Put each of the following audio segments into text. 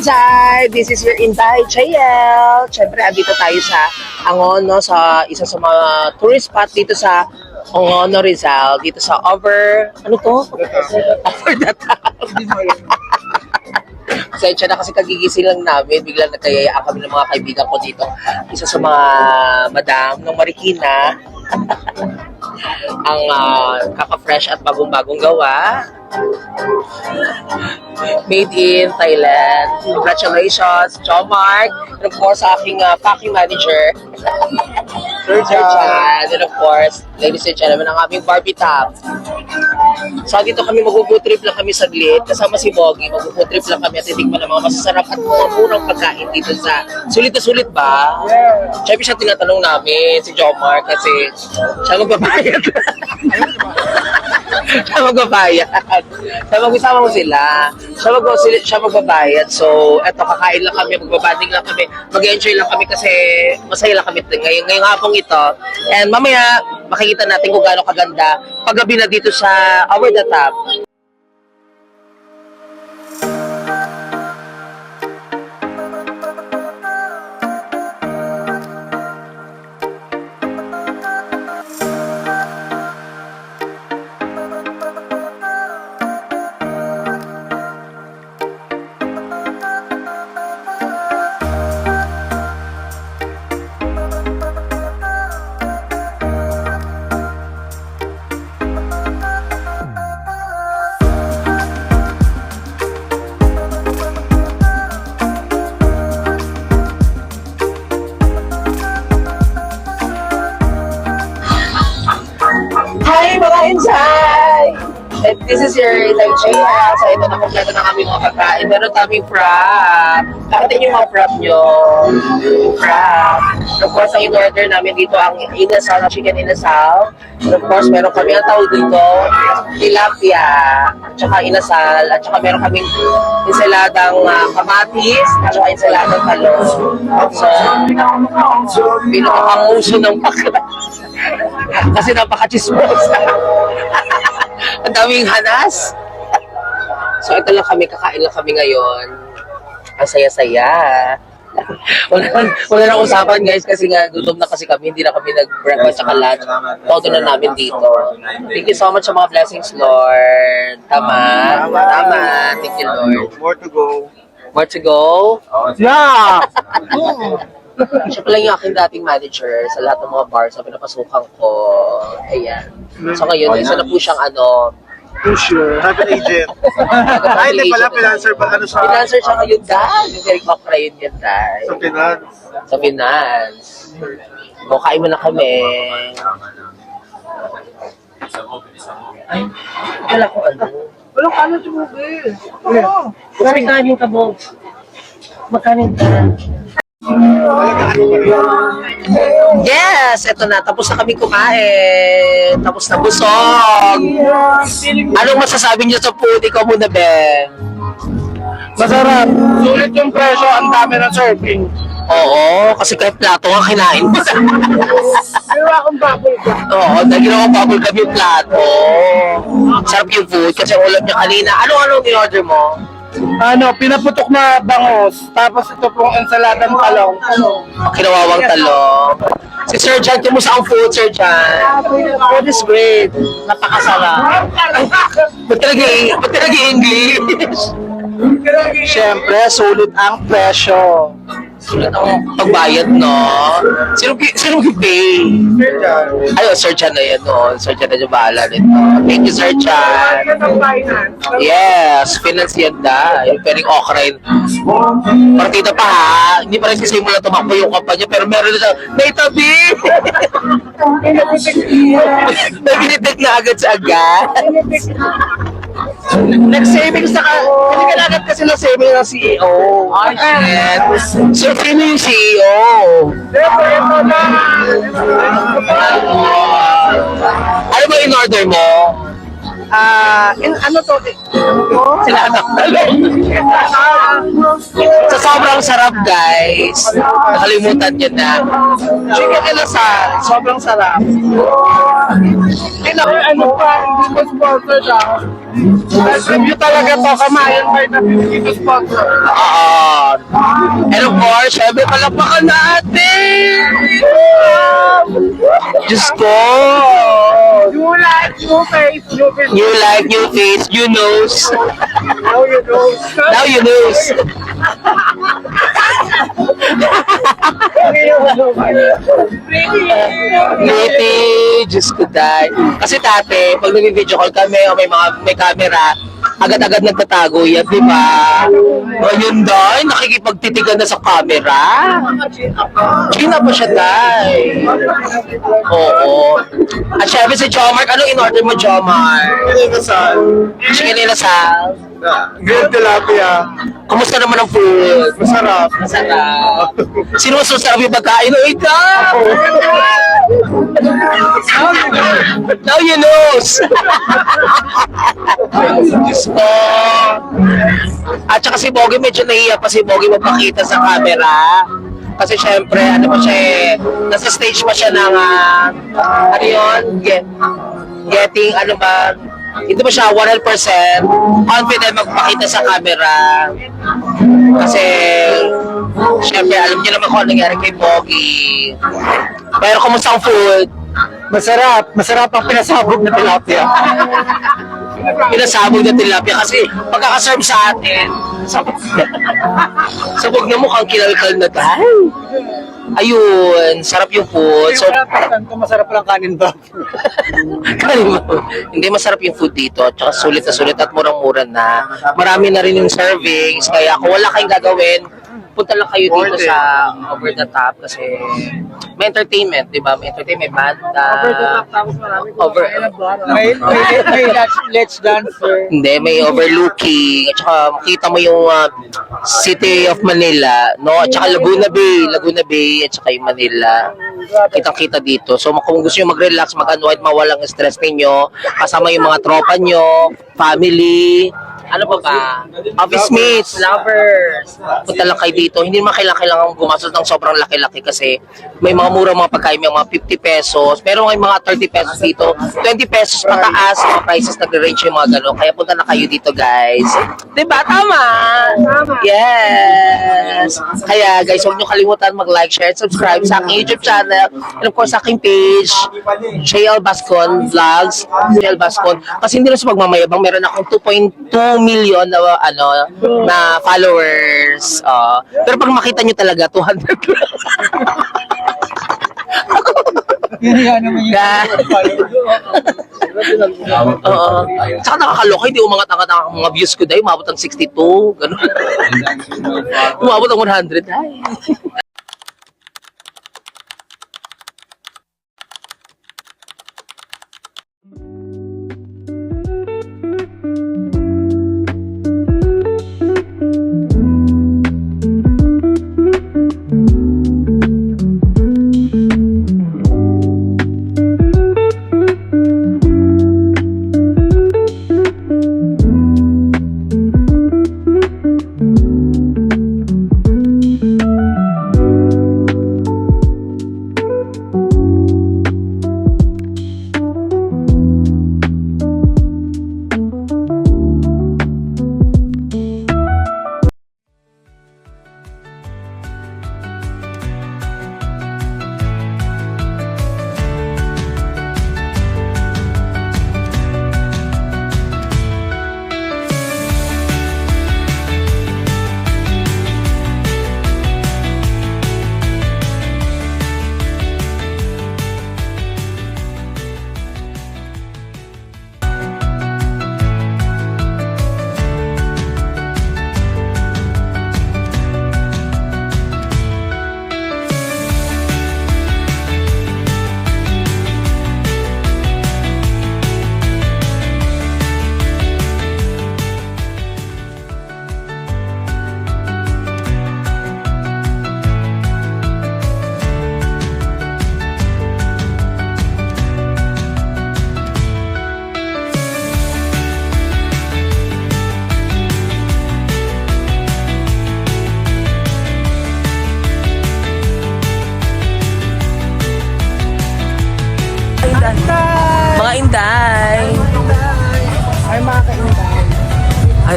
Inday! This is your Inday JL. Siyempre, andito tayo sa Angono, sa isa sa mga tourist spot dito sa Angono, Rizal. Dito sa ano to? Over the top. Pasensya na kasi kagigising lang namin. Biglang nagkayayaan kami ng mga kaibigan ko dito. Isa sa mga madam ng Marikina. Ang kaka-fresh at bagong-bagong gawa. Made in Thailand. Congratulations, John Mark. And of course, sa aking packing manager, Sir Jan. And of course, ladies and gentlemen, ang aming Barbie Top. So, dito kami mag-food trip lang kami saglit. Kasama si Boggy, mag-food trip lang kami at titikman ng mga masasarap at mga murang pagkain dito sa sulit na sulit ba? Yeah. Siyempre siya tinatanong namin, si John Mark, kasi siya magbabayad. Siya magbabayad. Siya mag-isama mo sila. Siya magbabayad. So, eto, kakain lang kami, magbabanding lang kami, mag-enjoy lang kami kasi masaya lang kami ngayong hapong ito. And mamaya, makikita natin kung gaano kaganda paggabi na dito sa Over the Top. Hi mga Insay! And this is your Inday JL. So ito na kompleto na kami mga pagkain. Meron kaming frap. Nakita niyo yung mga frap nyo. Frap. Of course, ang in-order namin dito ang inasal, chicken inasal. And of course, meron kami ang tawag dito, tilapia, at saka inasal, at saka meron kaming ensaladang kamatis, at saka ensaladang talong. So, pinakamuso ng bakla. Kasi napaka-chismosa. Ang daming hanas. So, ito lang kami, kakain lang kami ngayon. Ang saya-saya. Wala na usapan guys kasi nga gutom na kasi kami, hindi na kami nag-breakfast at lunch. Todo na namin dito. Thank you so much sa mga blessings, Lord. Tama. Thank you, Lord. More to go. More to go? Yeah! Siya pala yung aking dating manager sa lahat ng mga bars na pinapasukan ko. Ayan. So ngayon, isa na po siyang Pusher. Travel agent. Ay, hindi pala, financer pa. Ano siya? Financer siya ngayon, dahil. Yung Derek Okra yun yan, dahil. Sa finance. Sa finance. Kain mo na kami. Ay, wala ko ano. Wala ka na tumubil. Magkano ka, Bob? Magkano ka? Yes! Eto na, tapos na kami kumain. Tapos na busog. Anong masasabi niyo sa food? Ikaw muna, Ben. Masarap. Sulit yung presyo. Ang dami ng serving. Oo, kasi kahit plato nga kinain mo. Ginawa akong bubble ka. Oo, ginawa kong bubble gum yung plato. Sarap yung food kasi ulam niya kanina. Anong in-order mo? Pinaputok na bangos. Tapos ito pong ensaladang talong. Kinawawang talong. Si Sir Jan, kumusta ang food, Sir Jan? Food is great. Napakasarap. Ba't talaga English? Siyempre, sulit ang presyo. Sulit ang pagbayad, no? Sino pay? Ay, Sir Jan na yan, no? Sir Jan na yung bahala nito. Thank you, Sir Jan. Yes, finance yan da. Yung pwedeng okra yun. Partida pa ha. Hindi pa rin sisimula tumakbo yung kampanya, pero meron na siya, may tabi! May binitik na agad sa agad. Nag-savings na ka. Hindi ka agad kasi na savings ng CEO. Ay, shit. So, sino yung CEO? Ito na. Ano ba in-order mo? Ano to? Sinanak na lang. Sa sobrang sarap, guys. Nakalimutan nyo na. Chicken inasal. Sobrang sarap. Ano pa, hindi ko sponsor siya. Review talaga to, kamayan by na hindi ko sponsor. And of course, syempre palapakan natin! Diyos ko! You like, new face, new face. New life, new face, new nose. Now you know. Now you knows. Pretty, Diyos ko dahil. Kasi dati, pag nag-video call kami o may camera, agad-agad nagtatago yan, di ba? Ngayon dahil, nakikipagtitigan na sa camera. China pa siya dahil. Oo. At syempre si Jomar, anong in-order mo, Jomar? Inasal. Chicken inasal. Grilled tilapia. Kumusta naman ang food? Masarap. Masarap. Sino mas masarap yung pagkain? O ikaw! Now you knows! Diyos ko. At saka si Bogie, medyo nahiya pa si Bogie magpakita sa camera. Kasi syempre, ano pa siya eh, nasa stage pa siya ng, ano yun? Getting, ano ba? Hindi ba siya 100% confident magpakita sa camera? Kasi, syempre, alam niyo naman kung ano nangyari kay Bogie. Pero kumusta ang food? Masarap. Masarap ang pinasabog na tilapia. Pinasabog na tilapia kasi pagkakaserve sa atin, sabog na mukhang kinalkal na tayo. Ayun, sarap yung food. So, Masarap lang kanin ba? kanin mo. Hindi masarap yung food dito. Tsaka sulit na sulit at murang-mura na. Marami na rin yung servings. Kaya kung wala kayong gagawin, punta lang kayo dito sa Over the Top kasi may entertainment, di ba? May entertainment, banda. Tapos marami Over, May let's dancer. hindi, may overlooking. At saka makita mo yung City of Manila, no? At saka Laguna Bay, at saka yung Manila. Kitang-kita dito. So kung gusto nyo mag-relax, mag-unwind, mawalang stress ninyo, kasama yung mga tropa nyo, family, ano pa ba? Office mates, lovers. Punta lang kayo dito. Hindi naman kailangan gumastos ng sobrang laki-laki kasi may mga murang mga pagkain, may mga 50 pesos. Pero may mga 30 pesos dito. 20 pesos pataas, mga prices nag-range yung mga gano'n. Kaya punta na kayo dito, guys. Diba? Tama! Yes! Kaya, guys, huwag nyo kalimutan mag-like, share, subscribe sa aking YouTube channel. And of course, sa aking page, JL Bascon Vlogs. JL Bascon. Kasi hindi lang sa pagmamayabang, meron akong 2.2 million na na followers. Pero pag makita nyo talaga, 200 lang. Yan naman yung Oo. Tsaka nakakaloka, hindi umangat-angat ang mga views ko dahil umabot ng 62. Ganun. Umabot ng 100. Ay.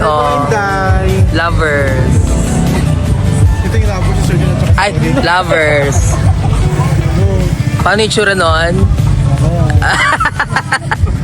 oh. Day. Lovers. Ito yung labo si Sir John at saka Ay, lovers. Paano yung tsura nun?